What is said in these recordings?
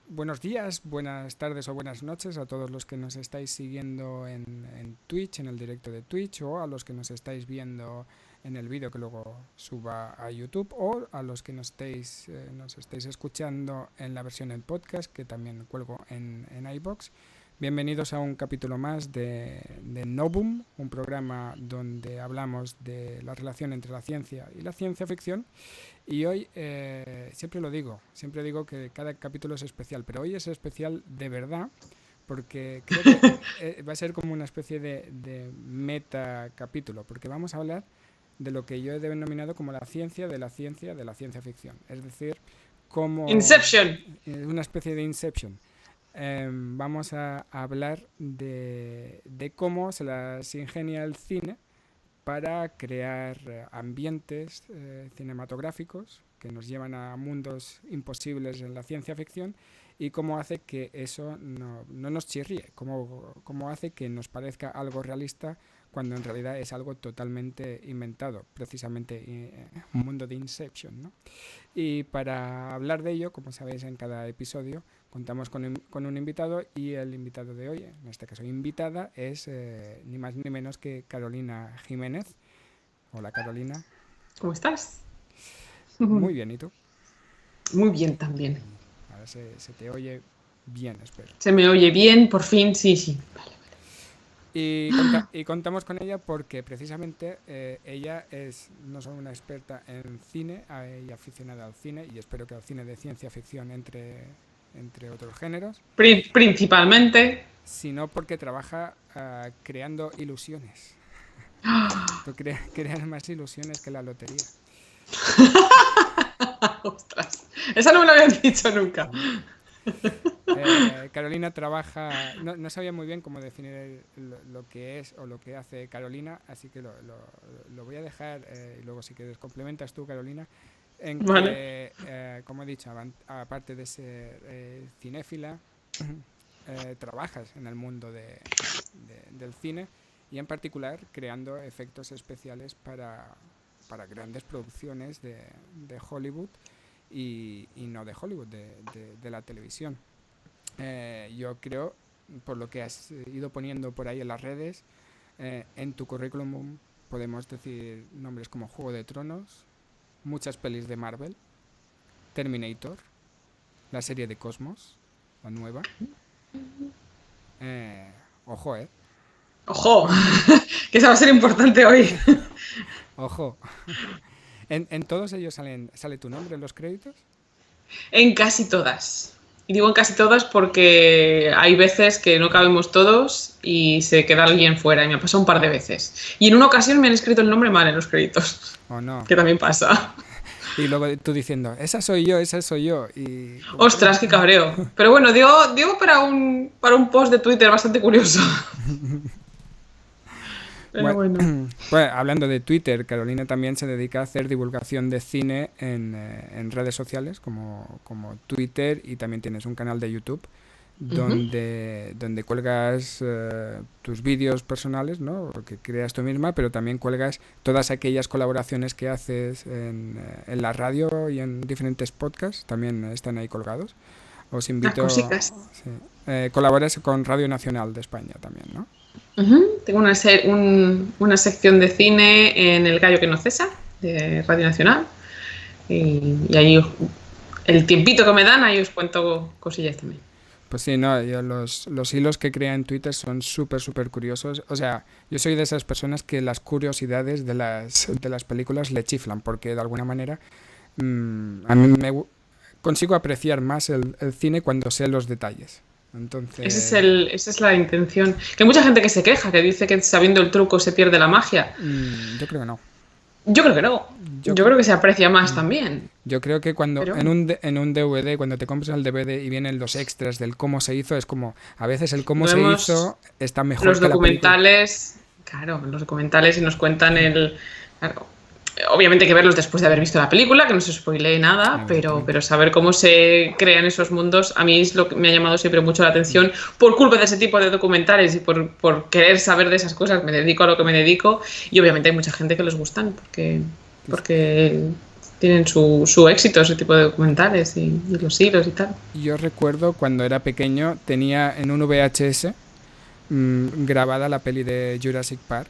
Buenos días, buenas tardes o buenas noches a todos los que nos estáis siguiendo en Twitch, en el directo de Twitch, o a los que nos estáis viendo en el vídeo que luego suba a YouTube, o a los que nos estáis escuchando en la versión en podcast que también cuelgo en iVoox. Bienvenidos a un capítulo más de Novum, un programa donde hablamos de la relación entre la ciencia y la ciencia ficción. Y hoy, siempre digo que cada capítulo es especial, pero hoy es especial de verdad, porque creo que va a ser como una especie de meta capítulo, porque vamos a hablar de lo que yo he denominado como la ciencia de la ciencia de la ciencia ficción. Es decir, como Inception. Una especie de Inception. Vamos a hablar de cómo se las ingenia el cine para crear ambientes cinematográficos que nos llevan a mundos imposibles en la ciencia ficción y cómo hace que eso no nos chirríe, cómo hace que nos parezca algo realista cuando en realidad es algo totalmente inventado, precisamente un mundo de Inception, ¿no? Y para hablar de ello, como sabéis en cada episodio, contamos con un invitado, y el invitado de hoy, en este caso invitada, es ni más ni menos que Carolina Jiménez. Hola, Carolina. ¿Cómo estás? Muy bien, ¿y tú? Muy bien también. Ahora se te oye bien, espero. ¿Se me oye bien? Por fin, sí. Vale. Y contamos con ella porque precisamente ella es no solo una experta en cine y aficionada al cine, y espero que al cine de ciencia ficción entre otros géneros. Principalmente. Sino porque trabaja creando ilusiones. Crear más ilusiones que la lotería. Ostras, eso no me lo habían dicho nunca. Carolina trabaja, no sabía muy bien cómo definir lo que es o lo que hace Carolina, así que lo voy a dejar, y luego si quieres complementas tú, Carolina, en Vale. que, como he dicho, aparte de ser cinéfila, trabajas en el mundo del cine, y en particular creando efectos especiales para grandes producciones de Hollywood y no de Hollywood, de la televisión. Yo creo, por lo que has ido poniendo por ahí en las redes, en tu currículum podemos decir nombres como Juego de Tronos, muchas pelis de Marvel, Terminator, la serie de Cosmos, la nueva. Ojo, Ojo, que eso va a ser importante hoy. Ojo. ¿En todos ellos sale tu nombre en los créditos? En casi todas. Y digo en casi todas porque hay veces que no cabemos todos y se queda alguien fuera, y me ha pasado un par de veces. Y en una ocasión me han escrito el nombre mal en los créditos. ¿O no? Que también pasa. Y luego tú diciendo, esa soy yo. Y ostras, qué cabreo. Pero bueno, digo para un post de Twitter bastante curioso. Pero bueno. Pues, hablando de Twitter, Carolina también se dedica a hacer divulgación de cine en redes sociales como Twitter, y también tienes un canal de YouTube donde cuelgas tus vídeos personales, ¿no? Que creas tú misma, pero también cuelgas todas aquellas colaboraciones que haces en la radio y en diferentes podcasts, también están ahí colgados. Os invito. Cositas. Sí. Colaboras con Radio Nacional de España también, ¿no? Tengo una sección de cine en El Gallo que no cesa, de Radio Nacional, y ahí el tiempito que me dan, ahí os cuento cosillas también. Pues sí, no, yo los hilos que crea en Twitter son súper curiosos. O sea, yo soy de esas personas que las curiosidades de las películas le chiflan, porque de alguna manera a mí consigo apreciar más el cine cuando sé los detalles. Entonces... Esa es la intención. Que hay mucha gente que se queja, que dice que sabiendo el truco se pierde la magia. Yo creo que no. Yo creo que no. Yo creo que se aprecia más también. Yo creo que cuando en un DVD, cuando te compras el DVD y vienen los extras del cómo se hizo, es como, a veces el cómo se hizo está mejor los que documentales, la película. Claro, los documentales, y nos cuentan claro, obviamente hay que verlos después de haber visto la película, que no se spoilee nada, pero saber cómo se crean esos mundos, a mí es lo que me ha llamado siempre mucho la atención, por culpa de ese tipo de documentales y por querer saber de esas cosas. Me dedico a lo que me dedico, y obviamente hay mucha gente que les gustan porque tienen su éxito, ese tipo de documentales y los hilos y tal. Yo recuerdo cuando era pequeño, tenía en un VHS grabada la peli de Jurassic Park.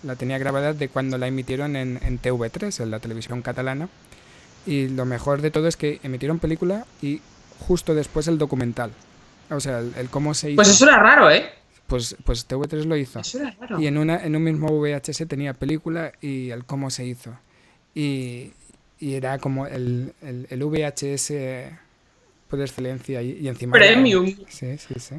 La tenía grabada de cuando la emitieron en TV3, en la televisión catalana. Y lo mejor de todo es que emitieron película y justo después el documental. O sea, el cómo se hizo. Pues eso era raro, ¿eh? Pues TV3 lo hizo. Eso era raro. Y en un mismo VHS tenía película y el cómo se hizo. Y, y era como el VHS por excelencia y encima Premium. sí, sí, sí.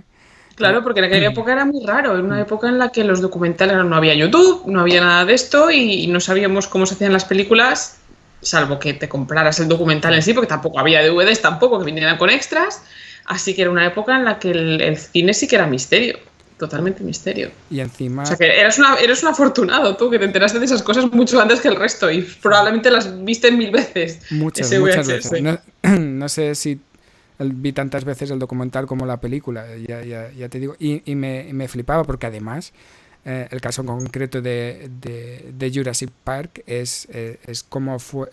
Claro, porque en aquella época era muy raro, era una época en la que los documentales no había YouTube, no había nada de esto y no sabíamos cómo se hacían las películas, salvo que te compraras el documental en sí, porque tampoco había DVDs tampoco que vinieran con extras, así que era una época en la que el cine sí que era misterio, totalmente misterio. Y encima... O sea que eres un afortunado tú, que te enteraste de esas cosas mucho antes que el resto y probablemente las viste 1000 veces. Muchas veces. No sé si vi tantas veces el documental como la película, ya te digo, y me flipaba porque además el caso concreto de Jurassic Park es como fue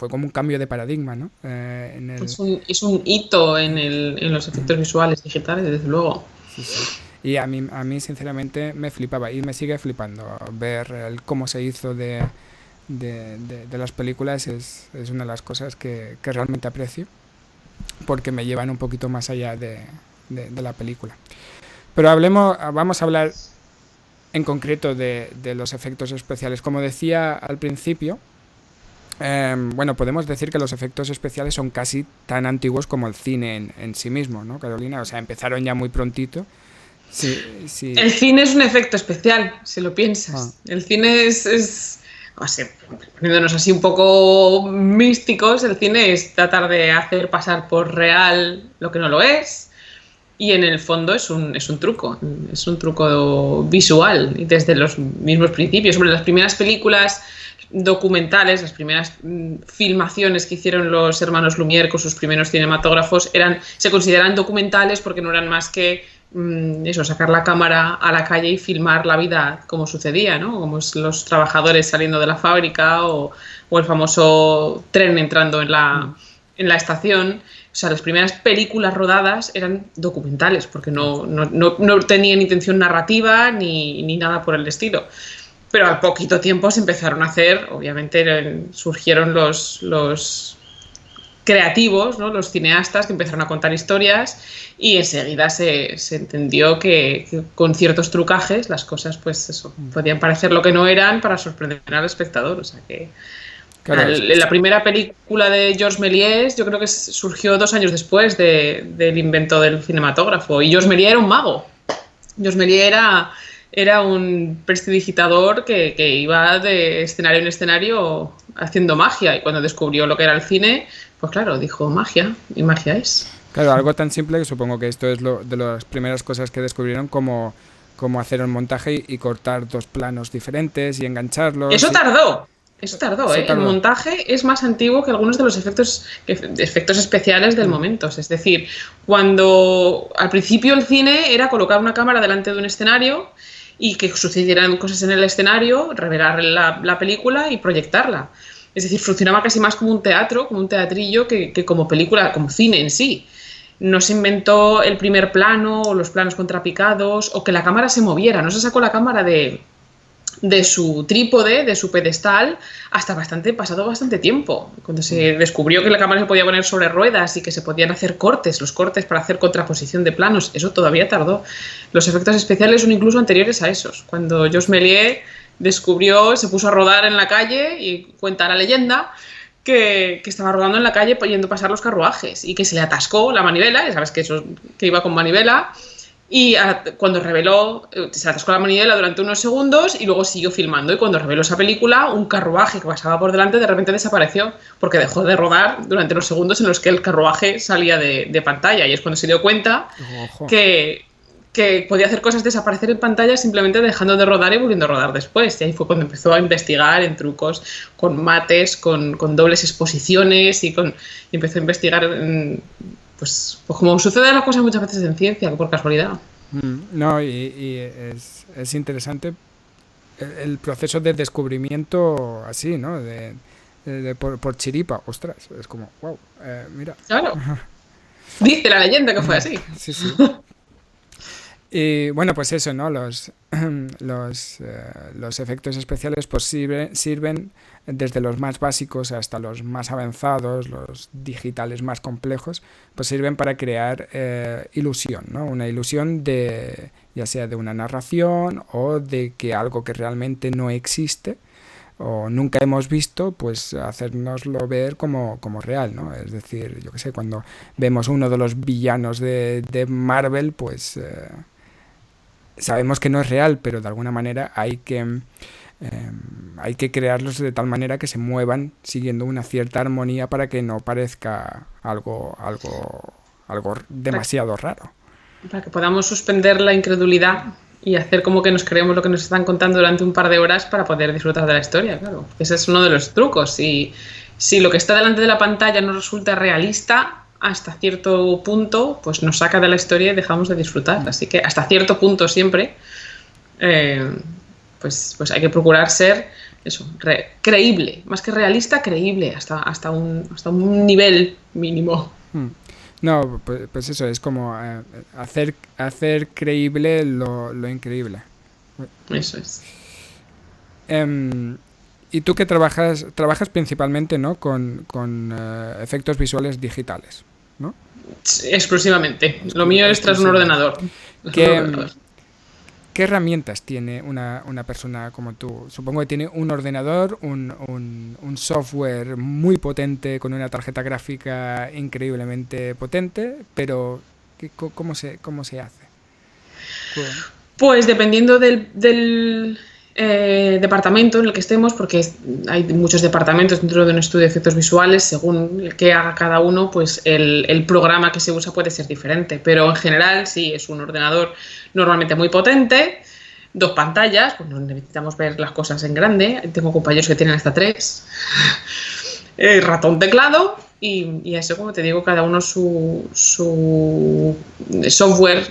como un cambio de paradigma, ¿no? Es un hito en los efectos visuales digitales, desde luego. Sí, sí. Y a mí sinceramente me flipaba y me sigue flipando ver cómo se hizo de las películas, es una de las cosas que realmente aprecio, porque me llevan un poquito más allá de la película. Pero vamos a hablar en concreto de los efectos especiales. Como decía al principio, bueno, podemos decir que los efectos especiales son casi tan antiguos como el cine en sí mismo, ¿no, Carolina? O sea, empezaron ya muy prontito. Sí, sí. El cine es un efecto especial, si lo piensas. El cine es o sea, poniéndonos así un poco místicos, el cine es tratar de hacer pasar por real lo que no lo es, y en el fondo es un truco visual, y desde los mismos principios. Sobre las primeras películas documentales, las primeras filmaciones que hicieron los hermanos Lumière con sus primeros cinematógrafos se consideran documentales porque no eran más que sacar la cámara a la calle y filmar la vida como sucedía, ¿no? Como los trabajadores saliendo de la fábrica o el famoso tren entrando en la estación. O sea, las primeras películas rodadas eran documentales porque no tenían intención narrativa ni nada por el estilo. Pero al poquito tiempo se empezaron a hacer, obviamente surgieron los creativos, ¿no? Los cineastas que empezaron a contar historias, y enseguida se entendió que con ciertos trucajes las cosas, pues eso, podían parecer lo que no eran para sorprender al espectador. O sea que claro, la primera película de Georges Méliès yo creo que surgió 2 años después del invento del cinematógrafo, y Georges Méliès era un mago. Georges Méliès era un prestidigitador que iba de escenario en escenario haciendo magia, y cuando descubrió lo que era el cine, pues claro, dijo magia, y magia es. Claro, algo tan simple que supongo que esto es de las primeras cosas que descubrieron, como hacer un montaje y cortar 2 planos diferentes y engancharlos. Eso tardó. El montaje es más antiguo que algunos de los efectos especiales del momento. Es decir, cuando al principio el cine era colocar una cámara delante de un escenario y que sucedieran cosas en el escenario, revelar la película y proyectarla. Es decir, funcionaba casi más como un teatro, como un teatrillo, que como película, como cine en sí. No se inventó el primer plano o los planos contrapicados o que la cámara se moviera. No se sacó la cámara de su trípode, de su pedestal, hasta pasado bastante tiempo. Cuando se descubrió que la cámara se podía poner sobre ruedas y que se podían hacer los cortes para hacer contraposición de planos, eso todavía tardó. Los efectos especiales son incluso anteriores a esos. Cuando Georges Méliès se puso a rodar en la calle, y cuenta la leyenda que estaba rodando en la calle yendo a pasar los carruajes y que se le atascó la manivela, ya sabes que iba con manivela, y cuando reveló, se atascó la manivela durante unos segundos y luego siguió filmando, y cuando reveló esa película, un carruaje que pasaba por delante de repente desapareció porque dejó de rodar durante los segundos en los que el carruaje salía de pantalla, y es cuando se dio cuenta que podía hacer cosas desaparecer en pantalla simplemente dejando de rodar y volviendo a rodar después. Y ahí fue cuando empezó a investigar en trucos, con mates, con dobles exposiciones, y empezó a investigar pues como suceden las cosas muchas veces en ciencia, por casualidad. No, y es interesante el proceso de descubrimiento así, ¿no? por chiripa, ostras, es como, wow, mira. Claro. Dice la leyenda que fue así. Sí, sí. Y bueno, pues eso, ¿no? Los efectos especiales pues sirven desde los más básicos hasta los más avanzados, los digitales más complejos, pues sirven para crear ilusión, ¿no? Una ilusión de, ya sea de una narración o de que algo que realmente no existe o nunca hemos visto, pues hacérnoslo ver como real, ¿no? Es decir, yo qué sé, cuando vemos uno de los villanos de Marvel, pues sabemos que no es real, pero de alguna manera hay que crearlos de tal manera que se muevan siguiendo una cierta armonía para que no parezca algo demasiado raro. Para que podamos suspender la incredulidad y hacer como que nos creemos lo que nos están contando durante un par de horas para poder disfrutar de la historia, claro. Ese es uno de los trucos. Y si lo que está delante de la pantalla nos resulta realista, hasta cierto punto, pues nos saca de la historia y dejamos de disfrutar. Así que hasta cierto punto siempre, pues hay que procurar ser eso, creíble, más que realista, creíble, hasta un nivel mínimo. No, pues eso, es como hacer creíble lo increíble. Eso es. Y tú que trabajas principalmente, ¿no? con efectos visuales digitales, ¿no? Exclusivamente. Lo mío es tras un ordenador. ¿Qué herramientas tiene una persona como tú? Supongo que tiene un ordenador, un software muy potente con una tarjeta gráfica increíblemente potente, pero ¿cómo se hace? Pues dependiendo del departamento en el que estemos, porque hay muchos departamentos dentro de un estudio de efectos visuales, según el que haga cada uno, pues el programa que se usa puede ser diferente, pero en general sí, es un ordenador normalmente muy potente, 2 pantallas, pues no necesitamos ver las cosas en grande, tengo compañeros que tienen hasta 3, ratón, teclado y eso, como te digo, cada uno su software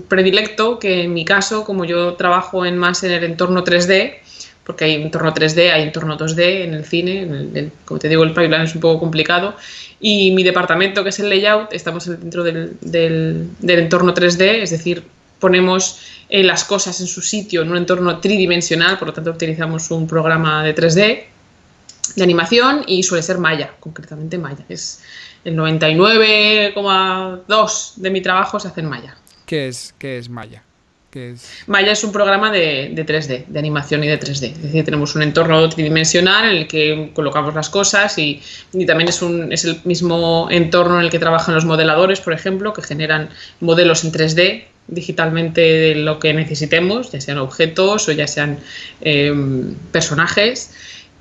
predilecto, que en mi caso, como yo trabajo más en el entorno 3D, porque hay entorno 3D, hay entorno 2D en el cine, como te digo, el pipeline es un poco complicado, y mi departamento, que es el layout, estamos dentro del entorno 3D, es decir, ponemos las cosas en su sitio en un entorno tridimensional, por lo tanto utilizamos un programa de 3D de animación y suele ser Maya, concretamente Maya. Es el 99,2% de mi trabajo se hace en Maya. ¿Qué es Maya? Maya es un programa de 3D, de animación y de 3D. Es decir, tenemos un entorno tridimensional en el que colocamos las cosas y también es el mismo entorno en el que trabajan los modeladores, por ejemplo, que generan modelos en 3D digitalmente de lo que necesitemos, ya sean objetos o ya sean personajes.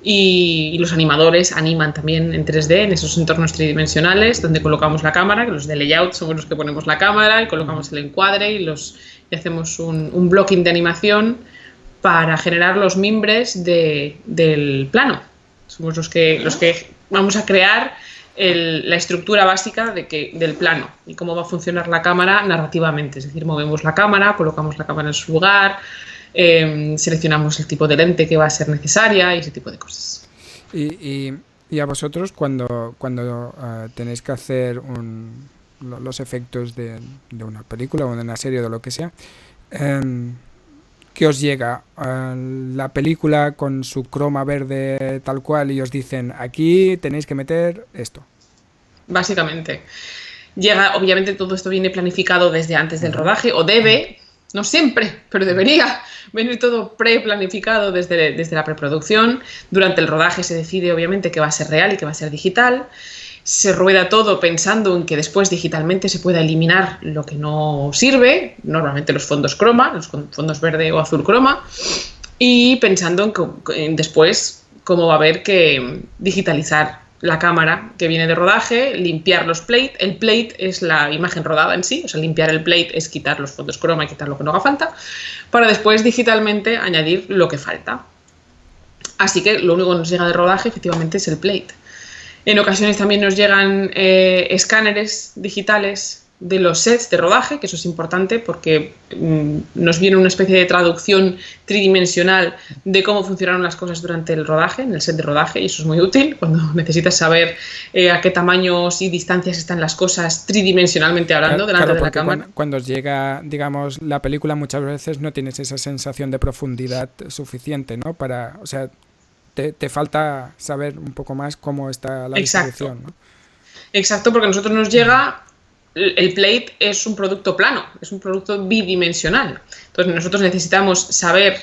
Y los animadores animan también en 3D en esos entornos tridimensionales donde colocamos la cámara, que los de layout somos los que ponemos la cámara y colocamos el encuadre y hacemos un blocking de animación para generar los mimbres del plano. Somos los que vamos a crear la estructura básica del plano y cómo va a funcionar la cámara narrativamente. Es decir, movemos la cámara, colocamos la cámara en su lugar, seleccionamos el tipo de lente que va a ser necesaria y ese tipo de cosas. Y a vosotros cuando tenéis que hacer los efectos de una película o de una serie o de lo que sea, ¿qué os llega? La película con su croma verde tal cual y os dicen aquí tenéis que meter esto. Básicamente. Obviamente todo esto viene planificado desde antes del rodaje, o debe, no siempre, pero debería venir todo preplanificado desde la preproducción. Durante el rodaje se decide obviamente que va a ser real y que va a ser digital. Se rueda todo pensando en que después digitalmente se pueda eliminar lo que no sirve, normalmente los fondos croma, los fondos verde o azul croma, y pensando en después cómo va a haber que digitalizar la cámara que viene de rodaje, limpiar los plate. El plate es la imagen rodada en sí, o sea, limpiar el plate es quitar los fondos croma y quitar lo que no haga falta, para después digitalmente añadir lo que falta. Así que lo único que nos llega de rodaje efectivamente es el plate. En ocasiones también nos llegan escáneres digitales de los sets de rodaje, que eso es importante porque nos viene una especie de traducción tridimensional de cómo funcionaron las cosas durante el rodaje, en el set de rodaje, y eso es muy útil cuando necesitas saber a qué tamaños y distancias están las cosas tridimensionalmente hablando delante de la cámara. Cuando llega, digamos, la película, muchas veces no tienes esa sensación de profundidad suficiente, ¿no? Para, o sea, te falta saber un poco más cómo está la distribución, ¿no? Exacto, porque a nosotros nos llega, el plate es un producto plano, es un producto bidimensional. Entonces nosotros necesitamos saber,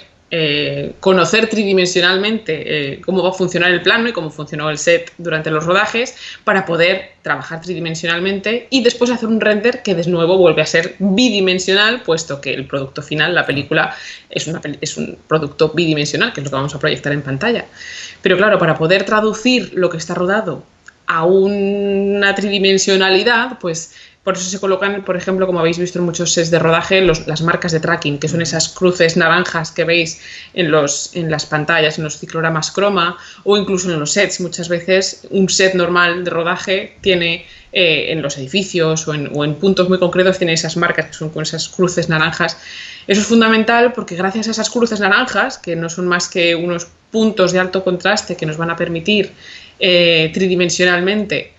conocer tridimensionalmente cómo va a funcionar el plano y cómo funcionó el set durante los rodajes para poder trabajar tridimensionalmente y después hacer un render que de nuevo vuelve a ser bidimensional, puesto que el producto final, la película, es un producto bidimensional, que es lo que vamos a proyectar en pantalla. Pero claro, para poder traducir lo que está rodado a una tridimensionalidad, pues por eso se colocan, por ejemplo, como habéis visto en muchos sets de rodaje, las marcas de tracking, que son esas cruces naranjas que veis en las pantallas, en los ciclogramas croma, o incluso en los sets. Muchas veces un set normal de rodaje tiene, en los edificios o en puntos muy concretos, tiene esas marcas que son con esas cruces naranjas. Eso es fundamental porque gracias a esas cruces naranjas, que no son más que unos puntos de alto contraste que nos van a permitir tridimensionalmente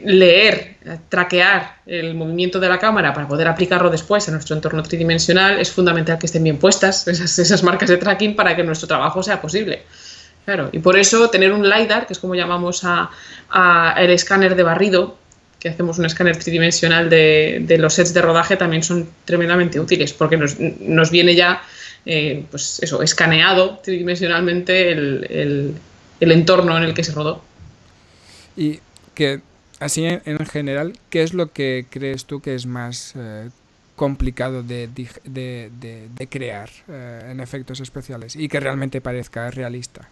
leer, traquear el movimiento de la cámara para poder aplicarlo después a nuestro entorno tridimensional, es fundamental que estén bien puestas esas marcas de tracking para que nuestro trabajo sea posible. Claro, y por eso tener un LiDAR, que es como llamamos el escáner de barrido, que hacemos un escáner tridimensional de los sets de rodaje, también son tremendamente útiles, porque nos viene ya pues eso, escaneado tridimensionalmente el entorno en el que se rodó. Y que así en general, ¿qué es lo que crees tú que es más complicado de crear en efectos especiales y que realmente parezca realista?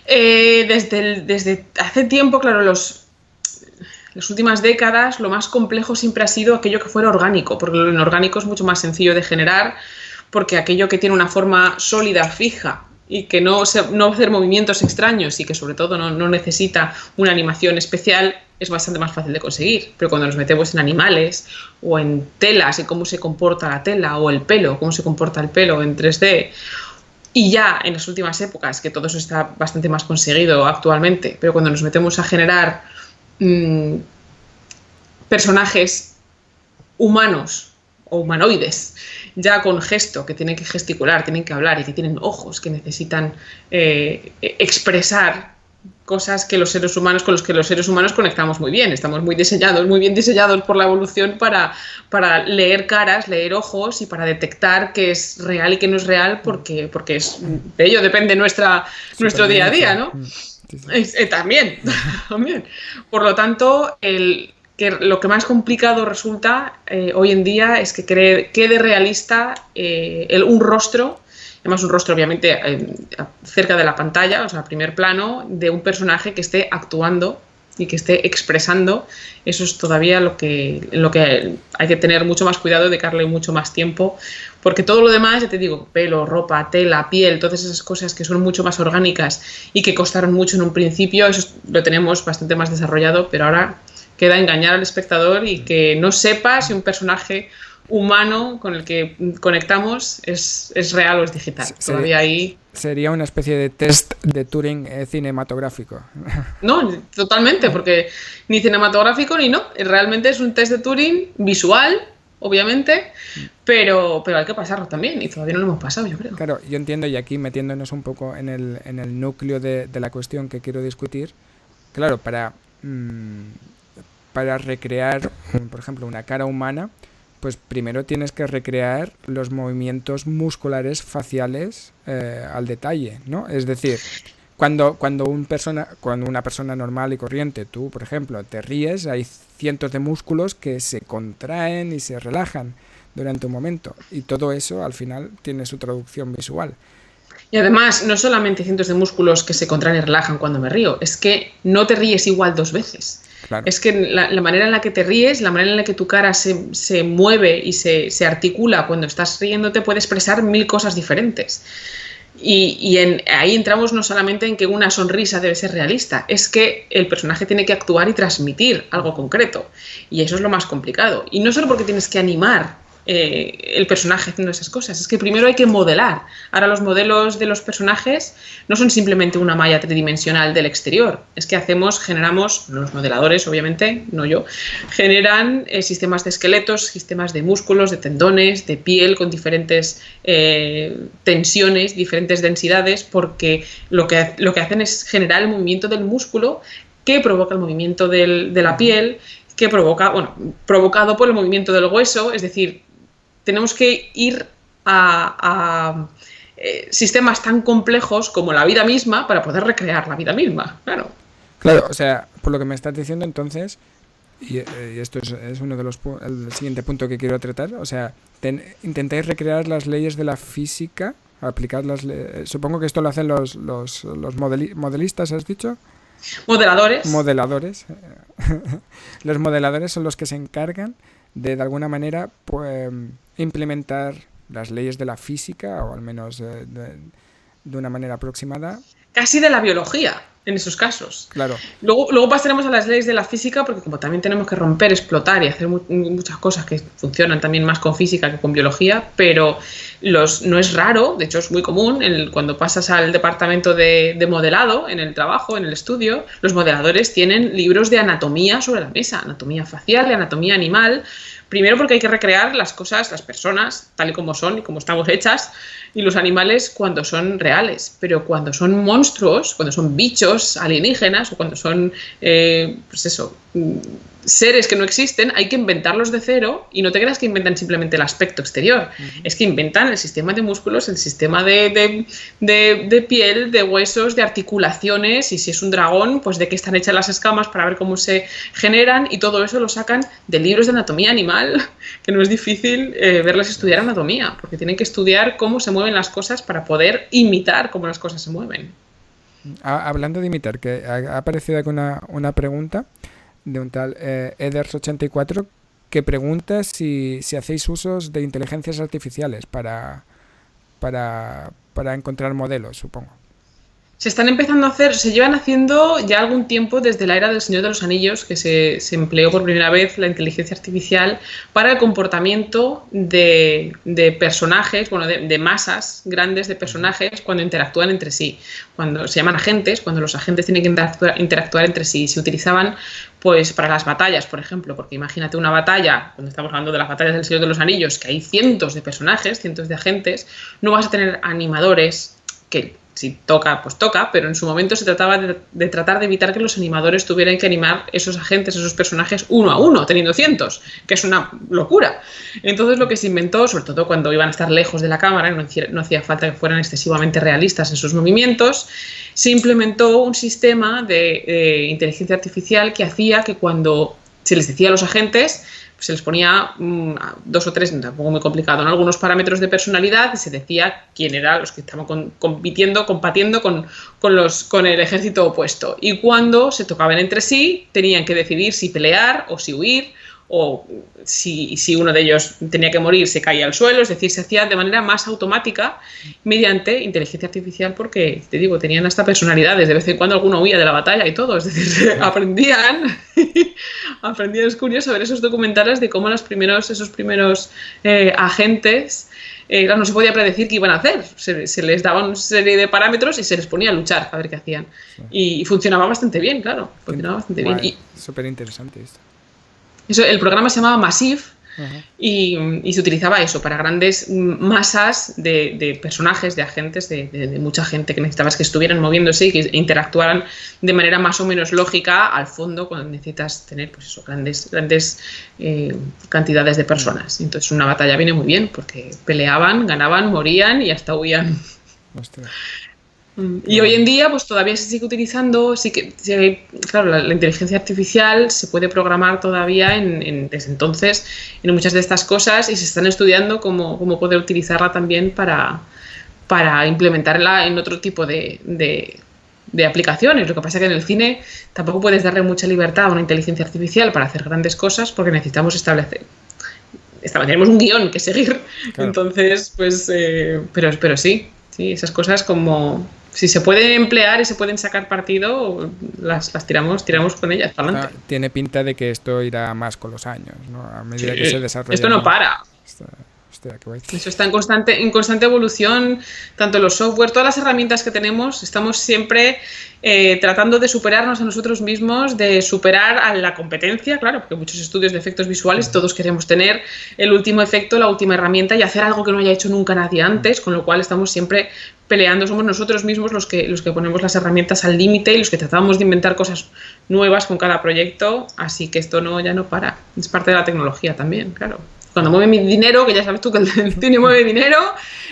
Desde hace tiempo, claro, las últimas décadas, lo más complejo siempre ha sido aquello que fuera orgánico, porque lo inorgánico es mucho más sencillo de generar, porque aquello que tiene una forma sólida, fija, y que no hacer movimientos extraños y que sobre todo no necesita una animación especial, es bastante más fácil de conseguir. Pero cuando nos metemos en animales o en telas y cómo se comporta la tela o el pelo, cómo se comporta el pelo en 3D, y ya en las últimas épocas, que todo eso está bastante más conseguido actualmente, pero cuando nos metemos a generar personajes humanos o humanoides, ya con gesto, que tienen que gesticular, tienen que hablar y que tienen ojos, que necesitan expresar cosas que los seres humanos, con los que los seres humanos conectamos muy bien. Estamos muy bien diseñados por la evolución para leer caras, leer ojos y para detectar qué es real y qué no es real, porque de ello depende nuestro día a día, ¿no? Sí, sí. También. Por lo tanto, lo que más complicado resulta hoy en día es que quede realista un rostro, además un rostro obviamente cerca de la pantalla, o sea, primer plano, de un personaje que esté actuando y que esté expresando. Eso es todavía lo que hay que tener mucho más cuidado, dedicarle mucho más tiempo, porque todo lo demás, ya te digo, pelo, ropa, tela, piel, todas esas cosas que son mucho más orgánicas y que costaron mucho en un principio, eso lo tenemos bastante más desarrollado, pero ahora queda engañar al espectador y que no sepa si un personaje humano con el que conectamos es real o es digital. Todavía ahí... Sería una especie de test de Turing cinematográfico. No, totalmente, porque ni cinematográfico ni no. Realmente es un test de Turing visual, obviamente, pero hay que pasarlo también y todavía no lo hemos pasado, yo creo. Claro, yo entiendo, y aquí metiéndonos un poco en el núcleo de la cuestión que quiero discutir, claro, para recrear, por ejemplo, una cara humana, pues primero tienes que recrear los movimientos musculares faciales al detalle, ¿no? Es decir, cuando una persona normal y corriente, tú, por ejemplo, te ríes, hay cientos de músculos que se contraen y se relajan durante un momento, y todo eso al final tiene su traducción visual. Y además, no solamente cientos de músculos que se contraen y relajan cuando me río, es que no te ríes igual dos veces. Claro. Es que la manera en la que te ríes, la manera en la que tu cara se mueve y se articula cuando estás riéndote puede expresar 1000 cosas diferentes. Ahí entramos no solamente en que una sonrisa debe ser realista, es que el personaje tiene que actuar y transmitir algo concreto. Y eso es lo más complicado. Y no solo porque tienes que animar el personaje haciendo esas cosas, es que primero hay que modelar. Ahora los modelos de los personajes no son simplemente una malla tridimensional del exterior, es que generamos, los modeladores obviamente, no yo, generan sistemas de esqueletos, sistemas de músculos, de tendones, de piel con diferentes tensiones, diferentes densidades, porque lo que hacen es generar el movimiento del músculo que provoca el movimiento de la piel, que provocado por el movimiento del hueso, es decir, tenemos que ir a sistemas tan complejos como la vida misma para poder recrear la vida misma, claro. Claro, o sea, por lo que me estás diciendo entonces, y esto es uno de el siguiente punto que quiero tratar, o sea, intentáis recrear las leyes de la física, aplicar supongo que esto lo hacen los modelistas, ¿has dicho? Modeladores. Modeladores. Los modeladores son los que se encargan de alguna manera, pues, implementar las leyes de la física, o al menos de una manera aproximada. Casi de la biología, en esos casos. Claro. Luego pasaremos a las leyes de la física, porque como también tenemos que romper, explotar y hacer muchas cosas que funcionan también más con física que con biología, pero no es raro, de hecho es muy común, cuando pasas al departamento de modelado, en el trabajo, en el estudio, los modeladores tienen libros de anatomía sobre la mesa, anatomía facial y anatomía animal. Primero porque hay que recrear las cosas, las personas, tal y como son y como estamos hechas, y los animales cuando son reales. Pero cuando son monstruos, cuando son bichos alienígenas o cuando son, seres que no existen, hay que inventarlos de cero, y no te creas que inventan simplemente el aspecto exterior, es que inventan el sistema de músculos, el sistema de piel, de huesos, de articulaciones, y si es un dragón, pues de qué están hechas las escamas para ver cómo se generan, y todo eso lo sacan de libros de anatomía animal, que no es difícil verles estudiar anatomía, porque tienen que estudiar cómo se mueven las cosas para poder imitar cómo las cosas se mueven. Hablando de imitar, que ha aparecido aquí una pregunta de un tal Eders84 que pregunta si hacéis usos de inteligencias artificiales para encontrar modelos, supongo. Se están empezando a hacer, se llevan haciendo ya algún tiempo desde la era del Señor de los Anillos, que se empleó por primera vez la inteligencia artificial para el comportamiento de personajes, de masas grandes de personajes cuando interactúan entre sí. Cuando se llaman agentes, cuando los agentes tienen que interactuar entre sí. Se utilizaban pues para las batallas, por ejemplo, porque imagínate una batalla, cuando estamos hablando de las batallas del Señor de los Anillos, que hay cientos de personajes, cientos de agentes, no vas a tener animadores que... Si toca, pues toca, pero en su momento se trataba de tratar de evitar que los animadores tuvieran que animar esos agentes, esos personajes uno a uno, teniendo cientos, que es una locura. Entonces lo que se inventó, sobre todo cuando iban a estar lejos de la cámara, no hacía falta que fueran excesivamente realistas en sus movimientos, se implementó un sistema de inteligencia artificial que hacía que cuando se les decía a los agentes, se les ponía 2 o 3, tampoco muy complicado, en algunos parámetros de personalidad, y se decía quién eran los que estaban combatiendo con el ejército opuesto. Y cuando se tocaban entre sí, tenían que decidir si pelear o si huir, o si uno de ellos tenía que morir, se caía al suelo. Es decir, se hacía de manera más automática mediante inteligencia artificial, porque, te digo, tenían hasta personalidades. De vez en cuando alguno huía de la batalla y todo. Es decir, aprendían. Es curioso ver esos documentales de cómo esos primeros agentes, no se podía predecir qué iban a hacer. Se les daba una serie de parámetros y se les ponía a luchar a ver qué hacían. Sí. Y funcionaba bastante bien, claro. Funcionaba bastante bien. Súper interesante esto. El programa se llamaba Massive. Y se utilizaba eso para grandes masas de personajes, de agentes, de mucha gente que necesitabas que estuvieran moviéndose y que interactuaran de manera más o menos lógica al fondo cuando necesitas tener pues eso, grandes cantidades de personas. Entonces una batalla viene muy bien porque peleaban, ganaban, morían y hasta huían. Ostras. Y hoy en día pues todavía se sigue utilizando, claro, la inteligencia artificial se puede programar todavía desde entonces en muchas de estas cosas, y se están estudiando cómo poder utilizarla también para implementarla en otro tipo de aplicaciones. Lo que pasa es que en el cine tampoco puedes darle mucha libertad a una inteligencia artificial para hacer grandes cosas, porque necesitamos tenemos un guión que seguir. Claro. Entonces, pues, pero sí. Sí, esas cosas como si se pueden emplear y se pueden sacar partido, las tiramos con ellas para adelante. Tiene pinta de que esto irá más con los años, ¿no? A medida que se Sí, esto desarrollan. no para. Hostia, qué guay. Eso está en constante evolución, tanto los software, todas las herramientas que tenemos, estamos siempre tratando de superarnos a nosotros mismos, de superar a la competencia, claro, porque muchos estudios de efectos visuales, todos queremos tener el último efecto, la última herramienta y hacer algo que no haya hecho nunca nadie antes, con lo cual estamos siempre peleando, somos nosotros mismos los que ponemos las herramientas al límite y los que tratamos de inventar cosas nuevas con cada proyecto, así que esto ya no para, es parte de la tecnología también, claro. Cuando mueve mi dinero, que ya sabes tú que el cine mueve dinero,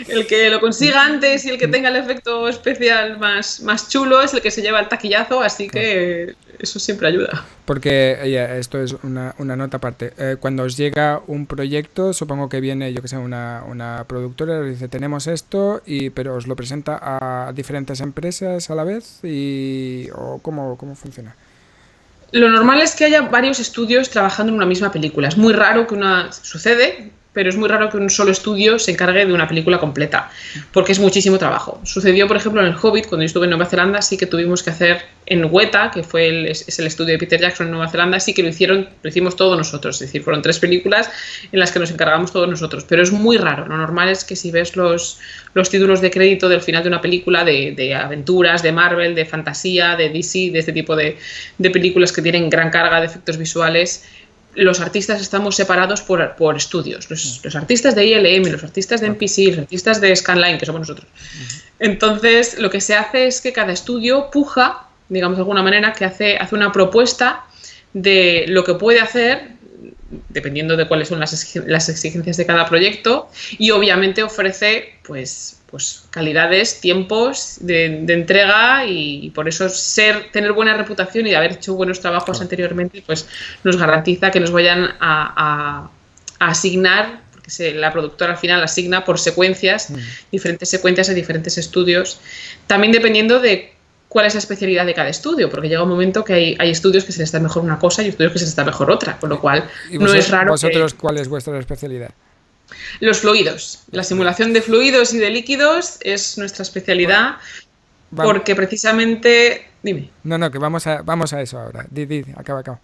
el que lo consiga antes y el que tenga el efecto especial más chulo es el que se lleva el taquillazo, así que eso siempre ayuda. Porque esto es una nota aparte. Cuando os llega un proyecto, supongo que viene, yo que sé, una productora y dice, tenemos esto, pero os lo presenta a diferentes empresas a la vez, ¿o cómo funciona? Lo normal es que haya varios estudios trabajando en una misma película. Es muy raro que sucede, pero es muy raro que un solo estudio se encargue de una película completa, porque es muchísimo trabajo. Sucedió, por ejemplo, en El Hobbit, cuando yo estuve en Nueva Zelanda, sí que tuvimos que hacer en Weta, que es el estudio de Peter Jackson en Nueva Zelanda, sí que lo hicimos todos nosotros, es decir, fueron 3 películas en las que nos encargamos todos nosotros, pero es muy raro. Lo normal es que si ves los títulos de crédito del final de una película de aventuras, de Marvel, de fantasía, de DC, de este tipo de películas que tienen gran carga de efectos visuales, los artistas estamos separados por estudios. Los artistas de ILM, los artistas de MPC, los artistas de Scanline, que somos nosotros. Entonces, lo que se hace es que cada estudio puja, digamos de alguna manera, que hace una propuesta de lo que puede hacer, dependiendo de cuáles son las exigencias de cada proyecto, y obviamente ofrece pues calidades, tiempos de entrega, y por eso tener buena reputación y de haber hecho buenos trabajos anteriormente, pues nos garantiza que nos vayan a asignar, porque la productora al final asigna por secuencias, diferentes secuencias de diferentes estudios, también dependiendo de cuál es la especialidad de cada estudio, porque llega un momento que hay estudios que se les da mejor una cosa y estudios que se les da mejor otra, con lo cual no es raro. ¿Vosotros cuál es vuestra especialidad? Los fluidos. La simulación de fluidos y de líquidos es nuestra especialidad, porque precisamente... Dime. No, que vamos a eso ahora. Acaba.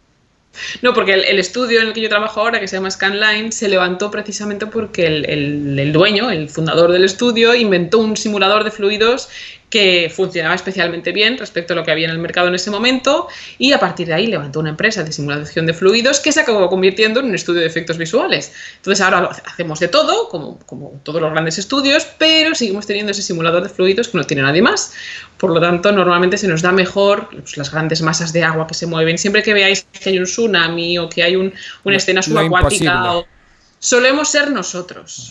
No, porque el estudio en el que yo trabajo ahora, que se llama Scanline, se levantó precisamente porque el dueño, el fundador del estudio, inventó un simulador de fluidos que funcionaba especialmente bien respecto a lo que había en el mercado en ese momento, y a partir de ahí levantó una empresa de simulación de fluidos que se acabó convirtiendo en un estudio de efectos visuales. Entonces ahora hacemos de todo, como todos los grandes estudios, pero seguimos teniendo ese simulador de fluidos que no tiene nadie más. Por lo tanto, normalmente se nos da mejor las grandes masas de agua que se mueven. Siempre que veáis que hay un tsunami o que hay una escena subacuática, solemos ser nosotros.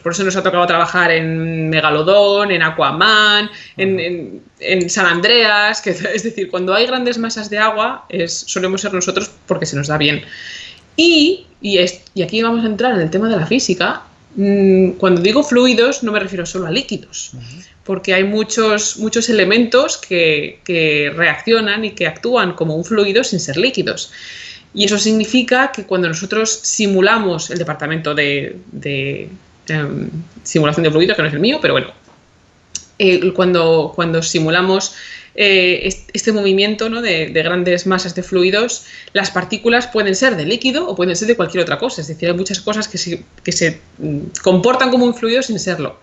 Por eso nos ha tocado trabajar en Megalodón, en Aquaman, en San Andreas, es decir, cuando hay grandes masas de agua, solemos ser nosotros porque se nos da bien. Y aquí vamos a entrar en el tema de la física. Cuando digo fluidos no me refiero solo a líquidos, porque hay muchos elementos que reaccionan y que actúan como un fluido sin ser líquidos. Y eso significa que cuando nosotros simulamos el departamento de simulación de fluidos, que no es el mío, pero bueno, cuando simulamos este movimiento, ¿no?, de grandes masas de fluidos, las partículas pueden ser de líquido o pueden ser de cualquier otra cosa. Es decir, hay muchas cosas que se comportan como un fluido sin serlo.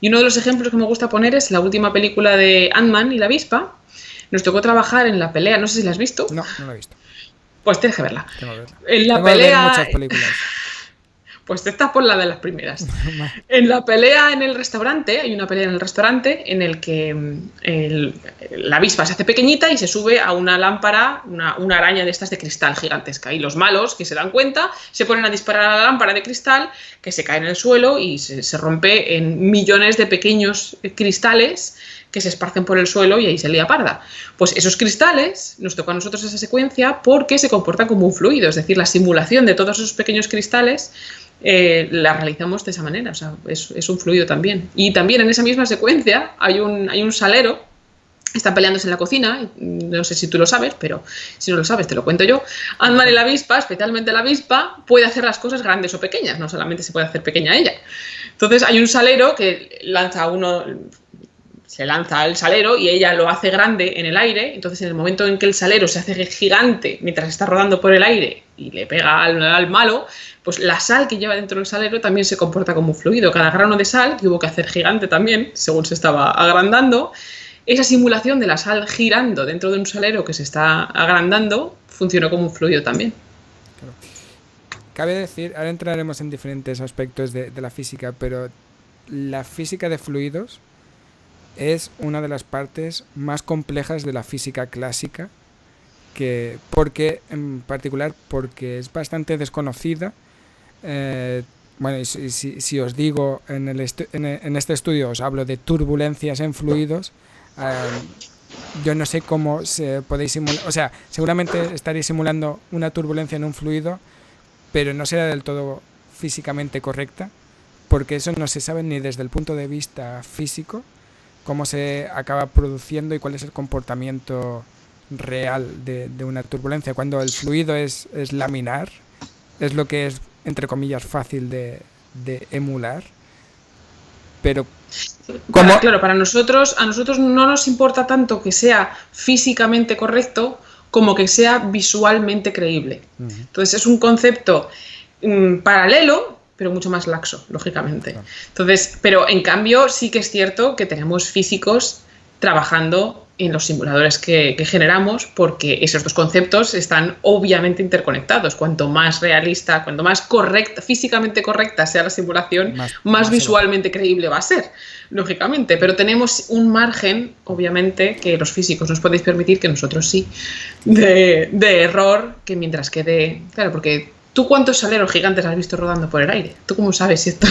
Y uno de los ejemplos que me gusta poner es la última película de Ant-Man y la avispa. Nos tocó trabajar en la pelea, no sé si la has visto. No la he visto. Pues tienes que verla. Tengo que verla. En la Tengo pelea... que ver muchas películas. Pues esta por la de las primeras. En la pelea en el restaurante, hay una pelea en el restaurante en el que la avispa se hace pequeñita y se sube a una lámpara, una araña de estas de cristal gigantesca. Y los malos, que se dan cuenta, se ponen a disparar a la lámpara de cristal, que se cae en el suelo y se rompe en millones de pequeños cristales que se esparcen por el suelo y ahí se lía parda. Pues esos cristales, nos tocó a nosotros esa secuencia porque se comportan como un fluido, es decir, la simulación de todos esos pequeños cristales la realizamos de esa manera, o sea, es un fluido también. Y también en esa misma secuencia hay un salero están peleándose en la cocina, no sé si tú lo sabes, pero si no lo sabes te lo cuento yo. Ant-Man y la avispa, especialmente la avispa, puede hacer las cosas grandes o pequeñas, no solamente se puede hacer pequeña ella. Entonces hay un salero que se lanza al salero y ella lo hace grande en el aire. Entonces en el momento en que el salero se hace gigante mientras está rodando por el aire y le pega al malo, pues la sal que lleva dentro del salero también se comporta como un fluido. Cada grano de sal que hubo que hacer gigante también, según se estaba agrandando, esa simulación de la sal girando dentro de un salero que se está agrandando funcionó como un fluido también. Claro. Cabe decir, ahora entraremos en diferentes aspectos de la física, pero la física de fluidos es una de las partes más complejas de la física clásica, en particular porque es bastante desconocida. Bueno, si os digo en este estudio os hablo de turbulencias en fluidos, yo no sé cómo podéis simular, o sea, seguramente estaréis simulando una turbulencia en un fluido, pero no será del todo físicamente correcta, porque eso no se sabe ni desde el punto de vista físico, cómo se acaba produciendo y cuál es el comportamiento real de una turbulencia. Cuando el fluido es laminar, es lo que es, entre comillas, fácil de emular, pero claro, a nosotros no nos importa tanto que sea físicamente correcto como que sea visualmente creíble. Entonces es un concepto paralelo, pero mucho más laxo, lógicamente. Entonces, pero en cambio sí que es cierto que tenemos físicos trabajando en los simuladores que generamos, porque esos dos conceptos están obviamente interconectados. Cuanto más realista, cuanto más físicamente correcta sea la simulación, más visualmente creíble va a ser, lógicamente. Pero tenemos un margen, obviamente, que los físicos nos podéis permitir, que nosotros sí, de error, que mientras quede... Claro, porque ¿tú cuántos saleros gigantes has visto rodando por el aire? ¿Tú cómo sabes si esto...?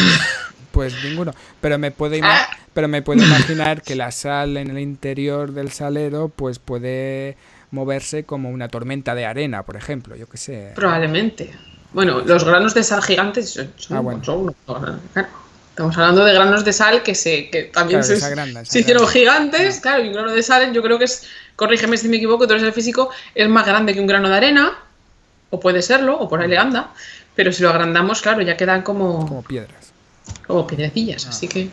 Pues ninguno, pero me puedo imaginar que la sal en el interior del salero pues puede moverse como una tormenta de arena, por ejemplo, yo qué sé. Probablemente. Bueno, los granos de sal gigantes son claro. Estamos hablando de granos de sal que también se hicieron gigantes, claro, y un grano de sal yo creo que es, corrígeme si me equivoco, tú eres el físico, es más grande que un grano de arena, o puede serlo, o por ahí le anda, pero si lo agrandamos, claro, ya quedan como piedras. Como piedrecillas, así que...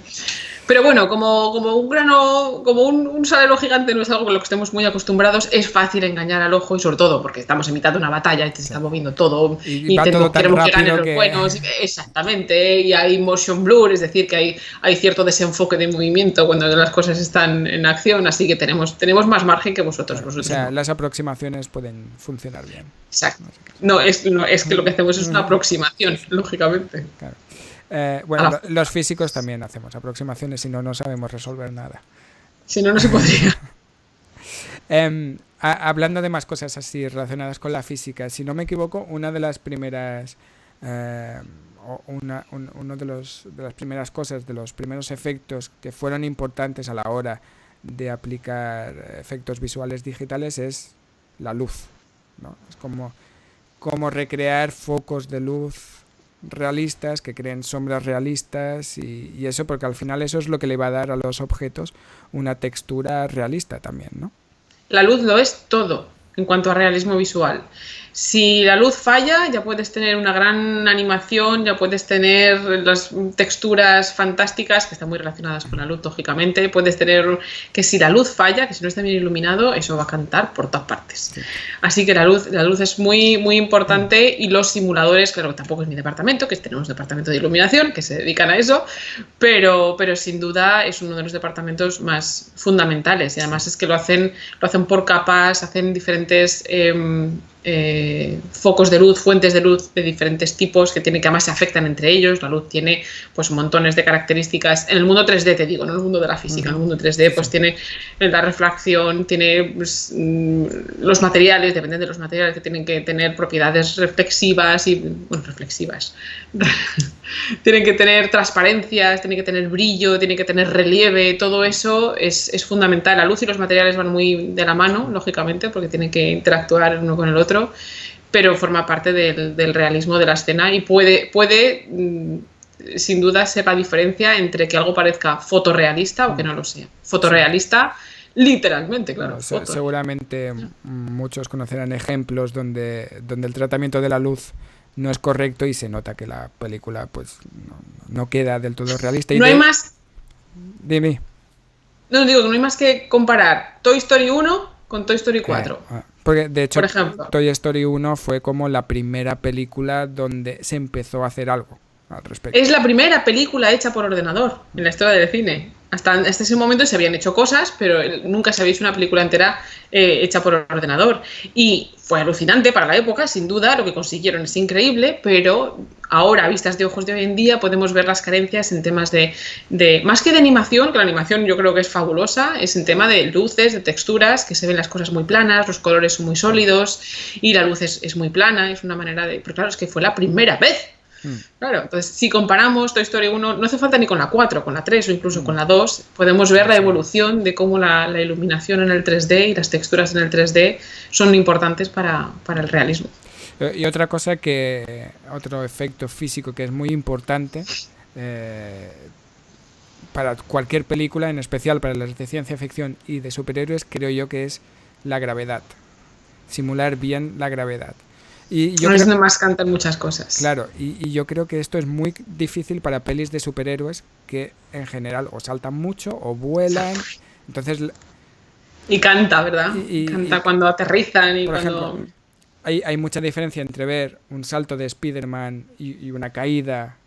Pero bueno, como un grano, como un salero gigante no es algo con lo que estemos muy acostumbrados, es fácil engañar al ojo y sobre todo porque estamos en mitad de una batalla y se está moviendo todo y queremos que ganen los buenos. Exactamente, y hay motion blur, es decir, que hay cierto desenfoque de movimiento cuando las cosas están en acción, así que tenemos más margen que vosotros. Claro, o sea, las aproximaciones pueden funcionar bien. Exacto. No, es que lo que hacemos es una aproximación, lógicamente. Claro. Bueno, los físicos también hacemos aproximaciones, si no, no sabemos resolver nada. Si no, no se podría. Hablando de más cosas así relacionadas con la física, si no me equivoco, una de las primeras uno de las primeras cosas, de los primeros efectos que fueron importantes a la hora de aplicar efectos visuales digitales es la luz, ¿no? Es como recrear focos de luz realistas que creen sombras realistas y eso, porque al final eso es lo que le va a dar a los objetos una textura realista también, ¿no? La luz lo es todo en cuanto a realismo visual. Si la luz falla, ya puedes tener una gran animación, ya puedes tener las texturas fantásticas, que están muy relacionadas con la luz, lógicamente. Puedes tener que si la luz falla, que si no está bien iluminado, eso va a cantar por todas partes. Sí. Así que la luz es muy, muy importante y los simuladores, claro que tampoco es mi departamento, que tenemos departamento de iluminación, que se dedican a eso, pero sin duda es uno de los departamentos más fundamentales y además es que lo hacen por capas, hacen diferentes... focos de luz, fuentes de luz de diferentes tipos que además se afectan entre ellos. La luz tiene pues montones de características en el mundo 3D, te digo, no en el mundo de la física. En el mundo 3D pues tiene la refracción, tiene pues, los materiales, dependen de los materiales que tienen que tener propiedades reflexivas tienen que tener transparencias, tienen que tener brillo, tienen que tener relieve, todo eso es fundamental. La luz y los materiales van muy de la mano, lógicamente, porque tienen que interactuar uno con el otro, pero forma parte del realismo de la escena y puede sin duda ser la diferencia entre que algo parezca fotorrealista o que no lo sea. Fotorrealista, Literalmente, claro. Bueno, seguramente muchos conocerán ejemplos donde el tratamiento de la luz no es correcto y se nota que la película pues no queda del todo realista. No hay más. Dime. No digo que no hay más que comparar Toy Story 1 con Toy Story 4. Porque de hecho, por ejemplo, Toy Story 1 fue como la primera película donde se empezó a hacer algo al respecto. Es la primera película hecha por ordenador en la historia del cine. Hasta ese momento se habían hecho cosas, pero nunca se había hecho una película entera hecha por ordenador. Y fue alucinante para la época, sin duda, lo que consiguieron es increíble, pero ahora, a vistas de ojos de hoy en día, podemos ver las carencias en temas de más que de animación, que la animación yo creo que es fabulosa, es en tema de luces, de texturas, que se ven las cosas muy planas, los colores son muy sólidos y la luz es muy plana, es una manera de... Pero claro, es que fue la primera vez. Claro, entonces si comparamos Toy Story 1, no hace falta ni con la 4, con la 3 o incluso con la 2, podemos ver la evolución de cómo la iluminación en el 3D y las texturas en el 3D son importantes para el realismo. Y otra cosa otro efecto físico que es muy importante para cualquier película, en especial para las de ciencia ficción y de superhéroes, creo yo que es la gravedad. Simular bien la gravedad. Y yo es donde más cantan muchas cosas. Claro, y yo creo que esto es muy difícil para pelis de superhéroes que en general o saltan mucho o vuelan. Entonces... Y canta, ¿verdad? Canta cuando aterrizan y por cuando... Ejemplo, hay mucha diferencia entre ver un salto de Spider-Man y una caída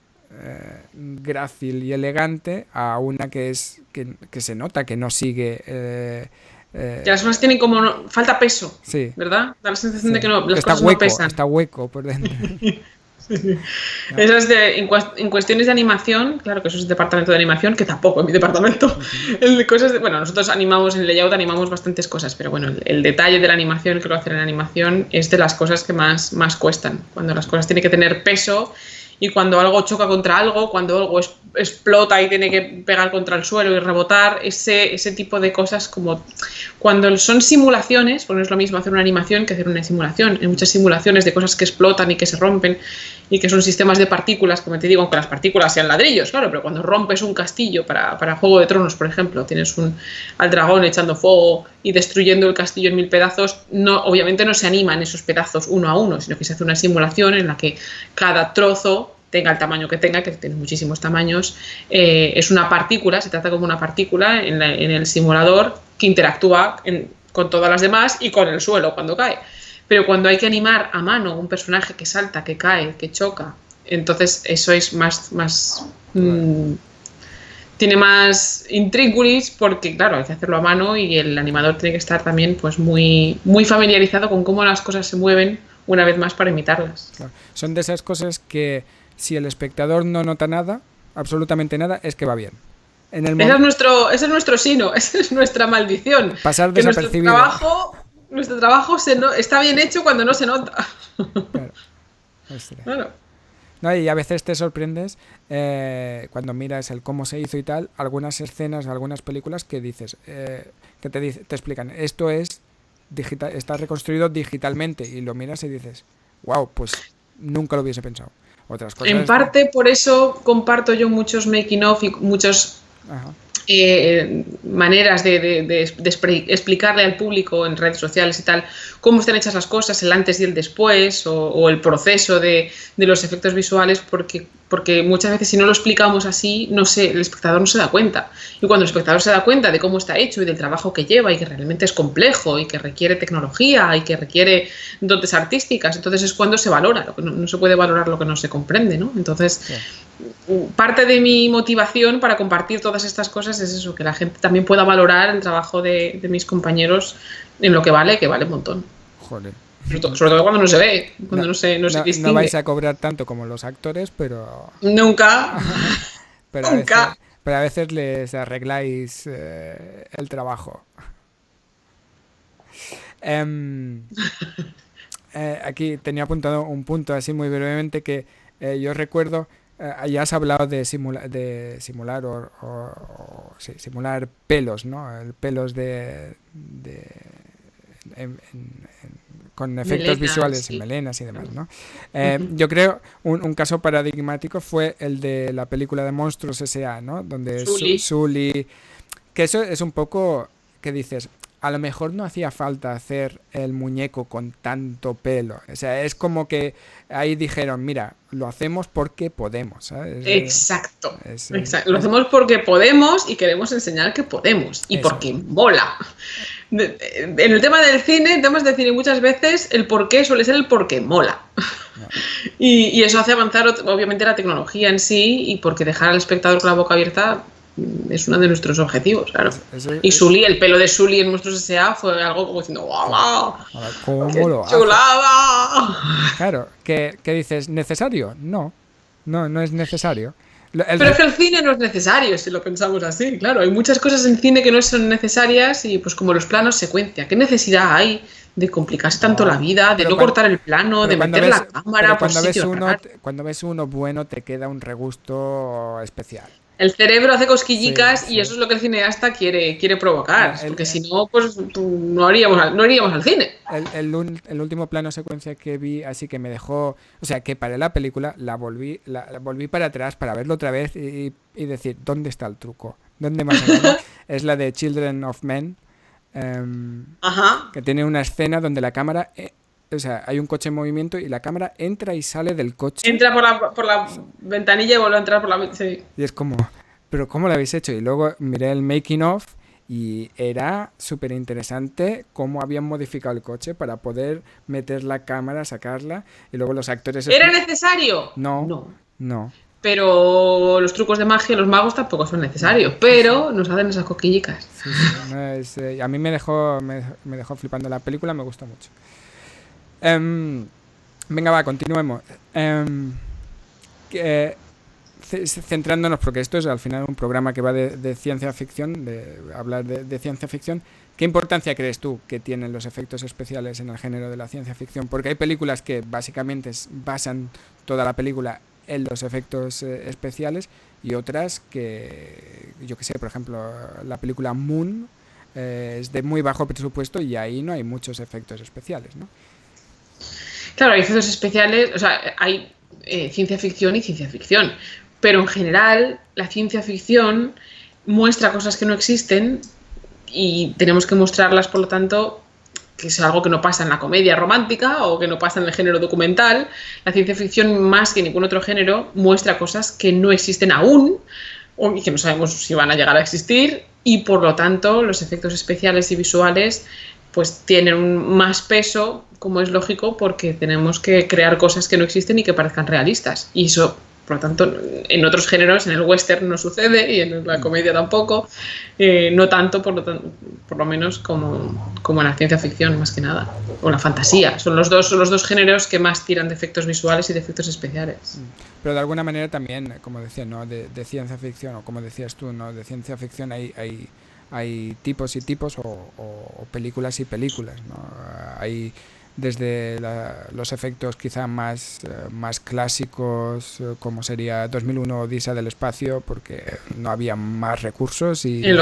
grácil y elegante a una que se nota que no sigue... que las cosas tienen como... falta peso, sí, ¿verdad? Da la sensación de que las está cosas hueco, no pesan. Está hueco por dentro. Sí. ¿No? Eso es en cuestiones de animación, claro que eso es el departamento de animación, que tampoco es mi departamento. Bueno, nosotros animamos en layout, animamos bastantes cosas, pero bueno, el detalle de la animación, que lo hacen en animación, es de las cosas que más cuestan. Cuando las cosas tienen que tener peso y cuando algo choca contra algo, cuando algo explota y tiene que pegar contra el suelo y rebotar, ese tipo de cosas, como cuando son simulaciones, porque no es lo mismo hacer una animación que hacer una simulación. Hay muchas simulaciones de cosas que explotan y que se rompen y que son sistemas de partículas, como te digo, aunque las partículas sean ladrillos, claro, pero cuando rompes un castillo para Juego de Tronos, por ejemplo, tienes al dragón echando fuego y destruyendo el castillo en 1000 pedazos, obviamente no se animan esos pedazos uno a uno, sino que se hace una simulación en la que cada trozo, tenga el tamaño que tenga, que tiene muchísimos tamaños, es una partícula, se trata como una partícula en el simulador que interactúa con todas las demás y con el suelo cuando cae. Pero cuando hay que animar a mano un personaje que salta, que cae, que choca, entonces eso es tiene más intríngulis, porque claro, hay que hacerlo a mano y el animador tiene que estar también pues muy, muy familiarizado con cómo las cosas se mueven una vez más para imitarlas. Claro. Son de esas cosas que si el espectador no nota nada, absolutamente nada, es que va bien. Ese es nuestro sino, esa es nuestra maldición. Pasar desapercibido. Nuestro trabajo está bien hecho cuando no se nota. Claro. Claro. No, y a veces te sorprendes cuando miras el cómo se hizo y tal, algunas escenas, algunas películas que dices, que te explican, esto es digital, está reconstruido digitalmente, y lo miras y dices, wow, pues nunca lo hubiese pensado. Otras cosas. En parte por eso comparto yo muchos making of y muchos maneras de explicarle al público en redes sociales y tal cómo están hechas las cosas, el antes y el después, o el proceso de los efectos visuales, porque muchas veces si no lo explicamos así, el espectador no se da cuenta. Y cuando el espectador se da cuenta de cómo está hecho y del trabajo que lleva y que realmente es complejo y que requiere tecnología y que requiere dotes artísticas, entonces es cuando se valora. No se puede valorar lo que no se comprende, ¿no? Entonces, parte de mi motivación para compartir todas estas cosas es eso, que la gente también pueda valorar el trabajo de mis compañeros en lo que vale un montón. Joder. Sobre todo cuando no se ve, cuando no se distingue. No vais a cobrar tanto como los actores, pero... Nunca. Nunca. Pero a veces les arregláis el trabajo. Aquí tenía apuntado un punto así muy brevemente que yo recuerdo, ya has hablado de simular simular pelos, ¿no? Pelos con efectos melenas, visuales, sí. Melenas y demás, ¿no? Yo creo un caso paradigmático fue el de la película de Monstruos S.A., ¿no? Donde Sully, que eso es un poco que dices, a lo mejor no hacía falta hacer el muñeco con tanto pelo. O sea, es como que ahí dijeron, mira, lo hacemos porque podemos, ¿sabes? Exacto. Lo hacemos porque podemos y queremos enseñar que podemos. Y eso. Porque mola. En el tema del cine, en temas de cine, muchas veces el porqué suele ser el porque mola. No. Y eso hace avanzar, obviamente, la tecnología en sí, y porque dejar al espectador con la boca abierta es uno de nuestros objetivos, claro. Y Sully, el pelo de Sully en Monstruos S.A. fue algo como diciendo ¡guau! ¿Cómo lo hace? ¡Chulada! Claro, ¿qué dices? ¿Necesario? No es necesario. Pero es que el cine no es necesario, si lo pensamos así, claro. Hay muchas cosas en cine que no son necesarias y pues como los planos secuencia. ¿Qué necesidad hay de complicarse tanto la vida, de no cortar el plano, de meter la cámara por sitios raros? Cuando ves uno bueno te queda un regusto especial. El cerebro hace cosquillicas y eso es lo que el cineasta quiere provocar. Porque si no, pues no iríamos al cine. El último plano secuencia que vi, así que me dejó... O sea, que paré la película, la volví para atrás para verlo otra vez y decir, ¿dónde está el truco? ¿Dónde más? Es la de Children of Men, que tiene una escena donde la cámara... O sea, hay un coche en movimiento y la cámara entra y sale del coche. Entra por la ventanilla y vuelve a entrar por la... Sí. Y es como, ¿pero cómo lo habéis hecho? Y luego miré el making of y era súper interesante cómo habían modificado el coche para poder meter la cámara, sacarla y luego los actores... ¿Era necesario? No. Pero los trucos de magia, los magos tampoco son necesarios, pero nos hacen esas coquillicas. Sí, a mí me dejó flipando la película, me gustó mucho. Venga, va, continuemos. Centrándonos, porque esto es al final un programa que va de ciencia ficción, de hablar de ciencia ficción. ¿Qué importancia crees tú que tienen los efectos especiales en el género de la ciencia ficción? Porque hay películas que básicamente basan toda la película en los efectos especiales y otras que, yo que sé, por ejemplo, la película Moon es de muy bajo presupuesto y ahí no hay muchos efectos especiales, ¿no? Claro, hay efectos especiales, o sea, hay ciencia ficción y ciencia ficción, pero en general la ciencia ficción muestra cosas que no existen y tenemos que mostrarlas, por lo tanto, que es algo que no pasa en la comedia romántica o que no pasa en el género documental. La ciencia ficción, más que ningún otro género, muestra cosas que no existen aún y que no sabemos si van a llegar a existir, y por lo tanto los efectos especiales y visuales pues tienen más peso, como es lógico, porque tenemos que crear cosas que no existen y que parezcan realistas. Y eso, por lo tanto, en otros géneros, en el western no sucede y en la comedia tampoco, no tanto, por lo menos como en la ciencia ficción, más que nada, o la fantasía. Son los dos géneros que más tiran de efectos visuales y de efectos especiales. Pero de alguna manera también, como decía, ¿no? de ciencia ficción, o como decías tú, ¿no? De ciencia ficción hay tipos y tipos o películas y películas, ¿no? Hay desde los efectos quizá más clásicos, como sería 2001 Odisea del espacio, porque no había más recursos y es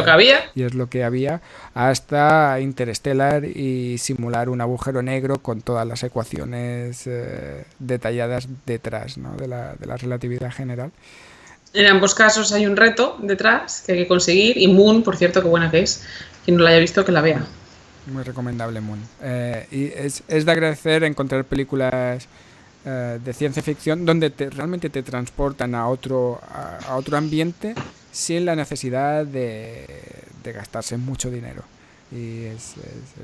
lo que había, hasta Interstellar y simular un agujero negro con todas las ecuaciones detalladas detrás, ¿no? de la relatividad general. En ambos casos hay un reto detrás que hay que conseguir, y Moon, por cierto, qué buena que es. Quien no la haya visto, que la vea. Muy recomendable Moon. Y es de agradecer encontrar películas de ciencia ficción donde realmente te transportan a otro ambiente sin la necesidad de gastarse mucho dinero. Y es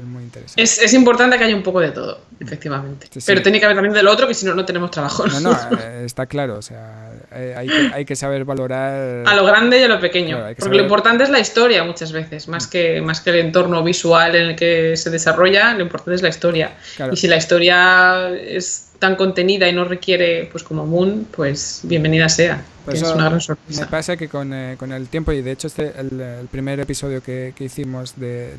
muy interesante. Es importante que haya un poco de todo, efectivamente. Sí. Pero tiene que haber también del otro, que si no, no tenemos trabajo. No, está claro. O sea, hay que saber valorar... A lo grande y a lo pequeño. Claro, porque lo importante es la historia muchas veces, más que el entorno visual en el que se desarrolla, lo importante es la historia. Claro. Y si la historia es tan contenida y no requiere, pues como Moon, pues bienvenida sea. Pues es una gran sorpresa. Me pasa que con el tiempo, y de hecho el primer episodio que hicimos de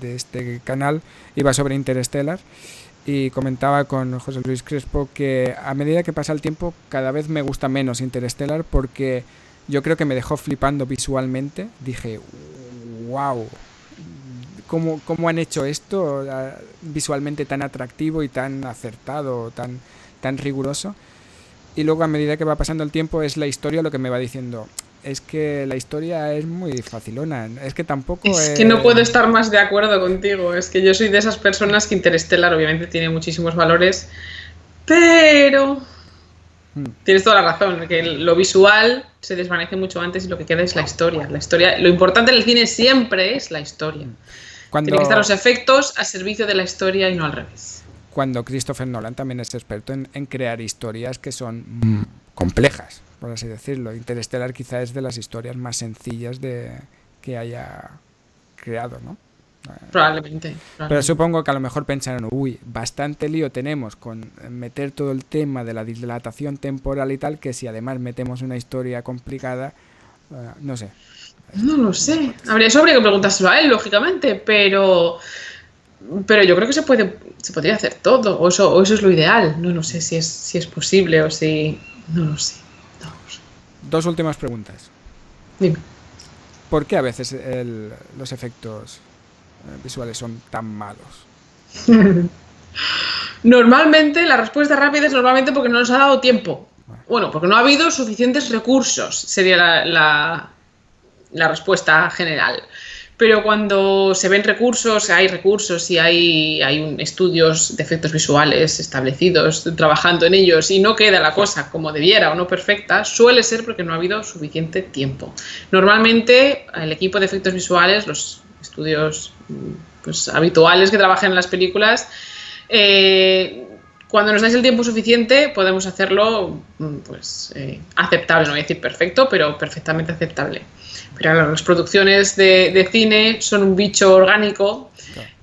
este canal iba sobre Interstellar, y comentaba con José Luis Crespo que a medida que pasa el tiempo cada vez me gusta menos Interstellar, porque yo creo que me dejó flipando visualmente. Dije, wow, ¿cómo han hecho esto visualmente tan atractivo y tan acertado, tan riguroso? Y luego, a medida que va pasando el tiempo, es la historia lo que me va diciendo, es que la historia es muy facilona. Es que tampoco es que no puedo estar más de acuerdo contigo. Es que yo soy de esas personas que Interstellar obviamente tiene muchísimos valores, pero tienes toda la razón, que lo visual se desvanece mucho antes y lo que queda es la historia. La historia, lo importante en el cine siempre es la historia. Tienen que estar los efectos a servicio de la historia y no al revés. Cuando Christopher Nolan también es experto en crear historias que son complejas, por así decirlo. Interstellar quizá es de las historias más sencillas que haya creado, ¿no? Probablemente. Pero supongo que a lo mejor pensaron, bastante lío tenemos con meter todo el tema de la dilatación temporal y tal, que si además metemos una historia complicada, no sé. No lo sé. Eso habría que preguntárselo a él, lógicamente, pero yo creo que se podría hacer todo, o eso es lo ideal. No sé si es posible o si... No lo sé. Dos últimas preguntas. Dime. ¿Por qué a veces los efectos visuales son tan malos? Normalmente, la respuesta rápida es normalmente porque no nos ha dado tiempo. Bueno, porque no ha habido suficientes recursos, sería la respuesta general. Pero cuando se ven recursos y hay estudios de efectos visuales establecidos, trabajando en ellos, y no queda la cosa como debiera o no perfecta, suele ser porque no ha habido suficiente tiempo. Normalmente, el equipo de efectos visuales, los estudios pues, habituales que trabajan en las películas, cuando nos dais el tiempo suficiente podemos hacerlo pues, aceptable, no voy a decir perfecto, pero perfectamente aceptable. Pero claro, las producciones de cine son un bicho orgánico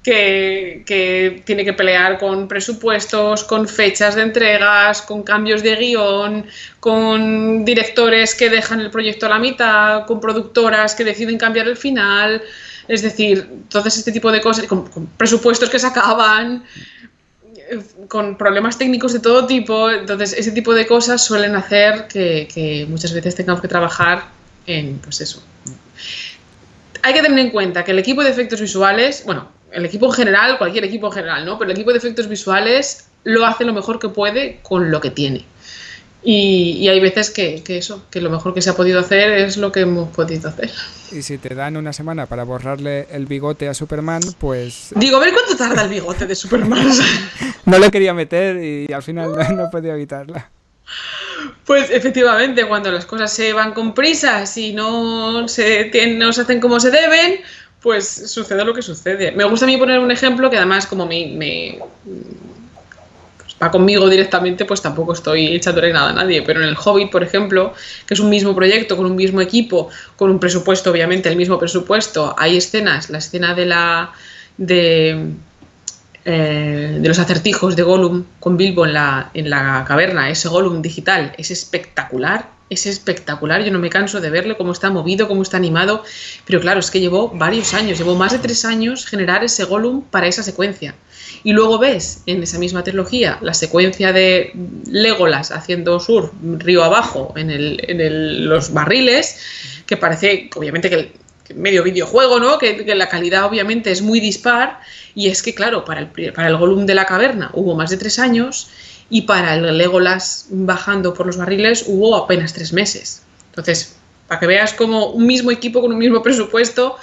que tiene que pelear con presupuestos, con fechas de entregas, con cambios de guión, con directores que dejan el proyecto a la mitad, con productoras que deciden cambiar el final. Es decir, todo este tipo de cosas, con presupuestos que se acaban, con problemas técnicos de todo tipo. Entonces, ese tipo de cosas suelen hacer que muchas veces tengamos que trabajar en, pues eso. Hay que tener en cuenta que el equipo de efectos visuales, bueno, el equipo en general, cualquier equipo en general, ¿no? Pero el equipo de efectos visuales lo hace lo mejor que puede con lo que tiene. Y hay veces que lo mejor que se ha podido hacer es lo que hemos podido hacer. Y si te dan una semana para borrarle el bigote a Superman, pues... Digo, a ver cuánto tarda el bigote de Superman. No lo quería meter y al final no podía evitarla. Pues efectivamente, cuando las cosas se van con prisas y no se hacen como se deben, pues sucede lo que sucede. Me gusta a mí poner un ejemplo que además como va conmigo directamente, pues tampoco estoy echándole nada a nadie, pero en El Hobbit, por ejemplo, que es un mismo proyecto, con un mismo equipo, con un presupuesto, obviamente el mismo presupuesto, hay escenas, la escena de los acertijos de Gollum con Bilbo en la caverna, ese Gollum digital, es espectacular, yo no me canso de verlo, cómo está movido, cómo está animado, pero claro, es que llevó varios años, llevó más de 3 años generar ese Gollum para esa secuencia. Y luego ves en esa misma trilogía la secuencia de Legolas haciendo surf río abajo en los barriles, que parece, obviamente, que medio videojuego, ¿no? Que la calidad obviamente es muy dispar, y es que claro, para el Gollum de la caverna hubo más de 3 años y para el Legolas bajando por los barriles hubo apenas 3 meses. Entonces, para que veas como un mismo equipo con un mismo presupuesto,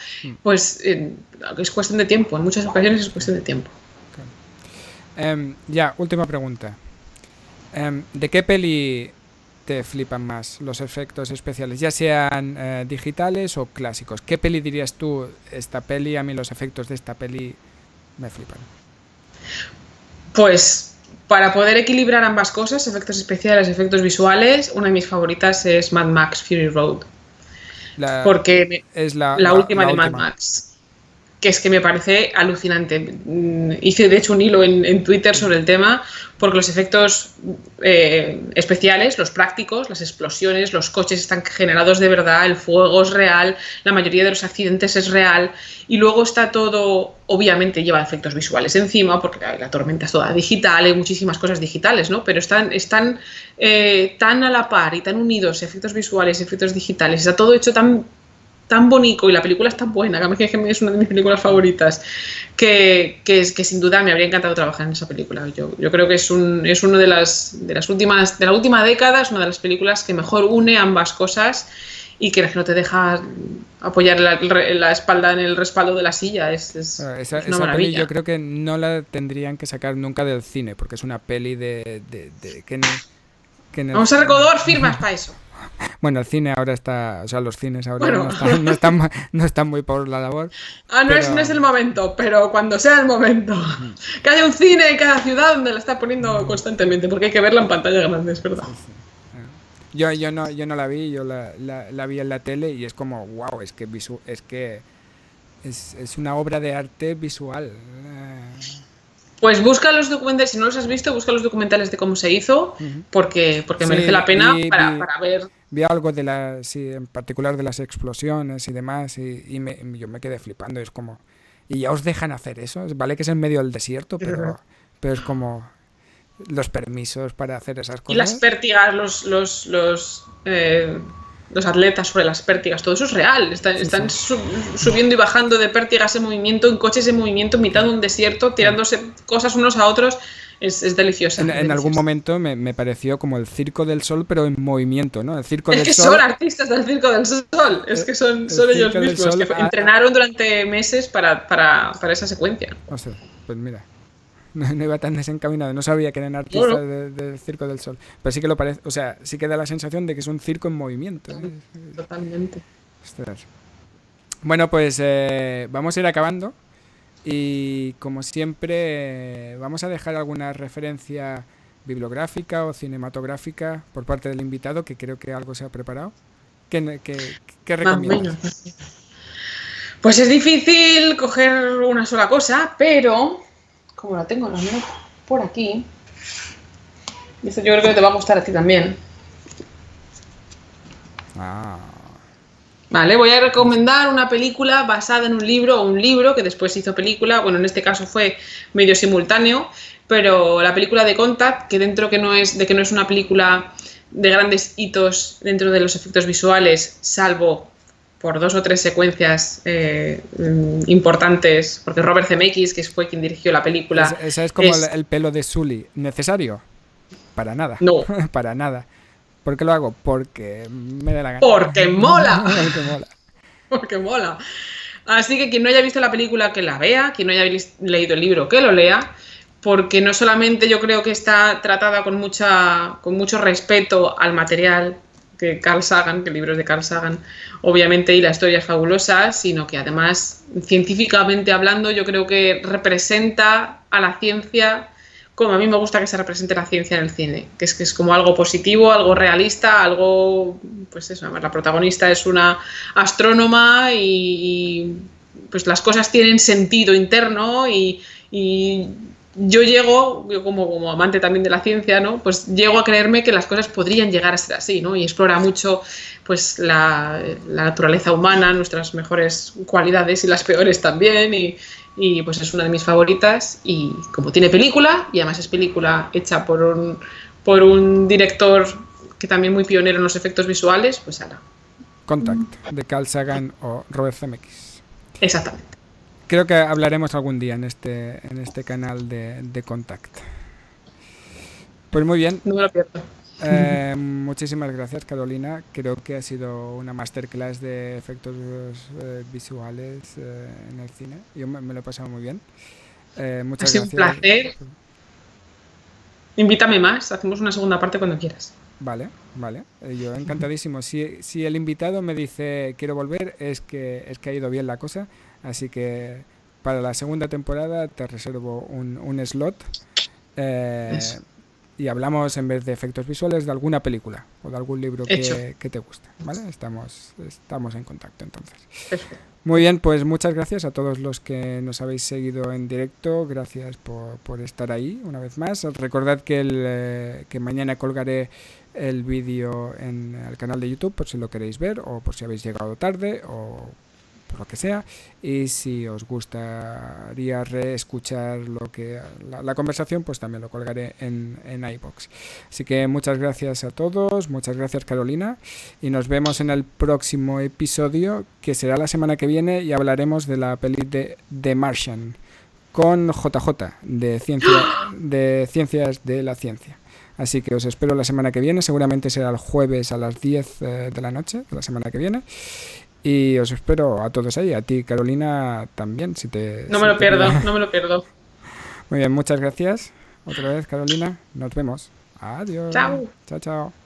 pues es cuestión de tiempo, en muchas ocasiones es cuestión de tiempo. Ya, última pregunta. ¿De qué peli te flipan más los efectos especiales, ya sean digitales o clásicos? ¿Qué peli dirías tú, esta peli, a mí los efectos de esta peli me flipan? Pues para poder equilibrar ambas cosas, efectos especiales, efectos visuales, una de mis favoritas es Mad Max Fury Road. Porque es la última de Mad Max, que es que me parece alucinante. Hice de hecho un hilo en Twitter sobre el tema, porque los efectos especiales, los prácticos, las explosiones, los coches están generados de verdad, el fuego es real, la mayoría de los accidentes es real, y luego está todo, obviamente lleva efectos visuales encima, porque la tormenta es toda digital, hay muchísimas cosas digitales, ¿no? Pero están tan a la par y tan unidos, efectos visuales, efectos digitales, está todo hecho tan bonito y la película es tan buena, que es una de mis películas favoritas, que sin duda me habría encantado trabajar en esa película. Yo creo que es uno de la última década, es una de las películas que mejor une ambas cosas y que no te deja apoyar la espalda en el respaldo de la silla. Es Esa una maravilla. peli yo creo que no la tendrían que sacar nunca del cine, porque es una peli Vamos a recaudar firmas para eso. Bueno, el cine ahora está, o sea, los cines ahora Bueno. no están muy por la labor. No es el momento, pero cuando sea el momento. Que haya un cine en cada ciudad donde la está poniendo constantemente, porque hay que verla en pantalla grande, es verdad. Sí. Yo no la vi, yo la vi en la tele y es como, wow, es que es una obra de arte visual. Pues busca los documentales, si no los has visto, busca los documentales de cómo se hizo, porque merece la pena para ver. Vi algo en particular de las explosiones y demás, y yo me quedé flipando. Es como, ¿y ya os dejan hacer eso? Vale que es en medio del desierto, pero es como los permisos para hacer esas cosas. Y las pértigas, los atletas sobre las pértigas, todo eso es real. Están subiendo y bajando de pértigas en movimiento, en coches en movimiento, en mitad de un desierto, tirándose cosas unos a otros. Es deliciosa. En algún momento me pareció como el Circo del Sol, pero en movimiento, ¿no? El Circo del Sol. Son artistas del Circo del Sol. Es que son ellos mismos que entrenaron durante meses para esa secuencia. O sea, pues mira. No iba tan desencaminado, no sabía que eran artistas del Circo del Sol, pero sí que lo parece, o sea, sí que da la sensación de que es un circo en movimiento. Totalmente. Ostras. Bueno, pues vamos a ir acabando y como siempre vamos a dejar alguna referencia bibliográfica o cinematográfica por parte del invitado, que creo que algo se ha preparado. ¿Qué recomiendas? Pues es difícil coger una sola cosa, pero como la tengo por aquí, y esto yo creo que te va a gustar a ti también. Vale, voy a recomendar una película basada en un libro que después se hizo película. Bueno, en este caso fue medio simultáneo, pero la película de Contact, que dentro que no es una película de grandes hitos dentro de los efectos visuales, salvo por 2 o 3 secuencias importantes, porque Robert Zemeckis, que fue quien dirigió la película... Esa es como el pelo de Sully. ¿Necesario? Para nada. No. Para nada. ¿Por qué lo hago? Porque me da la gana. ¡Porque mola! Porque mola. Porque mola. Así que quien no haya visto la película, que la vea. Quien no haya leído el libro, que lo lea. Porque no solamente yo creo que está tratada con mucho respeto al material que Carl Sagan, que el libro es de Carl Sagan, obviamente, y la historia es fabulosa, sino que además, científicamente hablando, yo creo que representa a la ciencia como a mí me gusta que se represente la ciencia en el cine, que es como algo positivo, algo realista, algo, pues eso, además la protagonista es una astrónoma y pues las cosas tienen sentido interno y yo como amante también de la ciencia, ¿no? Pues llego a creerme que las cosas podrían llegar a ser así, ¿no? Y explora mucho pues la naturaleza humana, nuestras mejores cualidades y las peores también, y pues es una de mis favoritas, y como tiene película, y además es película hecha por un director que también muy pionero en los efectos visuales, pues ala. Contact, de Carl Sagan o Robert Zemeckis. Exactamente. Creo que hablaremos algún día en este canal de Contact. Pues muy bien. No me lo pierdo. Muchísimas gracias, Carolina. Creo que ha sido una masterclass de efectos visuales en el cine. Yo me lo he pasado muy bien. Muchas gracias. Ha sido un placer. Invítame más, hacemos una segunda parte cuando quieras. Vale. Yo encantadísimo. Si el invitado me dice quiero volver, es que ha ido bien la cosa. Así que para la segunda temporada te reservo un slot. Y hablamos, en vez de efectos visuales, de alguna película o de algún libro que te guste, ¿vale? Estamos en contacto entonces. Perfecto. Muy bien, pues muchas gracias a todos los que nos habéis seguido en directo. Gracias por estar ahí una vez más. Recordad que mañana colgaré el vídeo en el canal de YouTube por si lo queréis ver o por si habéis llegado tarde o por lo que sea, y si os gustaría reescuchar la conversación, pues también lo colgaré en iVoox. Así que muchas gracias a todos, muchas gracias, Carolina, y nos vemos en el próximo episodio, que será la semana que viene, y hablaremos de la peli de The Martian con JJ de Ciencias de la Ciencia. Así que os espero la semana que viene, seguramente será el jueves a las 10 de la noche de la semana que viene. Y os espero a todos ahí, a ti, Carolina, también. No me lo pierdo, no me lo pierdo. Muy bien, muchas gracias. Otra vez, Carolina, nos vemos. Adiós. Chao. Chao, chao.